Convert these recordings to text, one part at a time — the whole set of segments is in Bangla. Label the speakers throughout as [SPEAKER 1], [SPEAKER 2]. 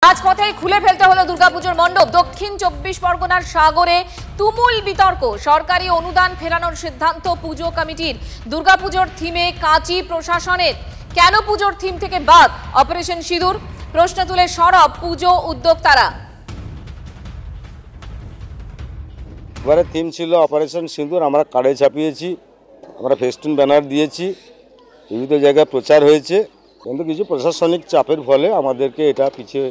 [SPEAKER 1] রাজপথে খুলে ফেলতে হলো দুর্গাপুজোর মণ্ডপ। দক্ষিণ 24 পরগনার সাগরে তুমুল বিতর্ক। সরকারি অনুদান ফেরানোর সিদ্ধান্ত পুজো কমিটির। দুর্গাপুজোর থিমে কাঁচি প্রশাসনের। কেন পুজোর থিম থেকে বাদ অপারেশন সিঁদুর? প্রশ্ন তুলে সরব পুজো উদ্যোক্তারা।
[SPEAKER 2] এবারে থিম ছিল অপারেশন সিঁদুর। আমরা কার্ডে ছাপিয়েছি, আমরা ফেস্টুন ব্যানার দিয়েছি, বিবিধ জায়গায় প্রচার হয়েছে, কিন্তু কিছু প্রশাসনিক চাপের ফলে আমাদেরকে এটা পিছিয়ে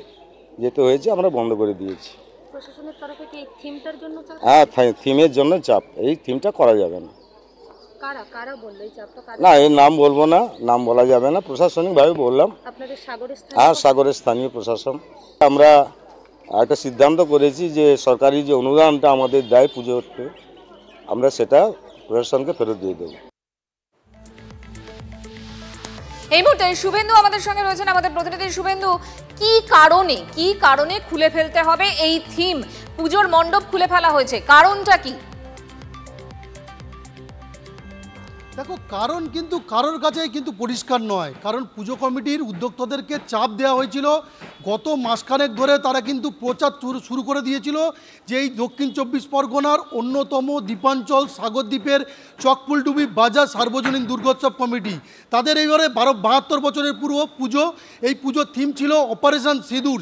[SPEAKER 2] যেতে হয়েছে। আমরা বন্ধ করে দিয়েছি।
[SPEAKER 3] প্রশাসনের তরফে কি এই থিমটার জন্য চাপ?
[SPEAKER 2] হ্যাঁ, থিমের জন্য চাপ। এই থিমটা করা যাবে না।
[SPEAKER 3] কারা বললো এই চাপটা?
[SPEAKER 2] না, এর নাম বলবো না, নাম বলা যাবে না। প্রশাসনিকভাবে বললাম।
[SPEAKER 3] আপনাদের সাগরের স্থানীয়?
[SPEAKER 2] হ্যাঁ, সাগরের স্থানীয় প্রশাসন। আমরা একটা সিদ্ধান্ত করেছি যে সরকারি যে অনুদানটা আমাদের দেয় পুজোতে, আমরা সেটা প্রশাসনকে ফেরত দিয়ে দেবো।
[SPEAKER 1] এই মুহূর্তে শুভেন্দু আমাদের সঙ্গে রয়েছেন, আমাদের প্রতিনিধি। শুভেন্দু, কি কারণে খুলে ফেলতে হবে এই থিম? পুজোর মণ্ডপ খুলে ফেলা হয়েছে, কারণটা কি?
[SPEAKER 4] দেখো, কারণ কিন্তু কারোর কাছেই কিন্তু পরিষ্কার নয়। কারণ পুজো কমিটির উদ্যোক্তাদেরকে চাপ দেওয়া হয়েছিল। গত মাসখানেক ধরে তারা কিন্তু প্রচার শুরু করে দিয়েছিল যে এই দক্ষিণ 24 পরগনার অন্যতম দ্বীপাঞ্চল সাগরদ্বীপের চকফুলডুবি বাজার সার্বজনীন দুর্গোৎসব কমিটি, তাদের এইবারে 72 বছরের পুরো পুজো। এই পুজোর থিম ছিল অপারেশন সিঁদুর।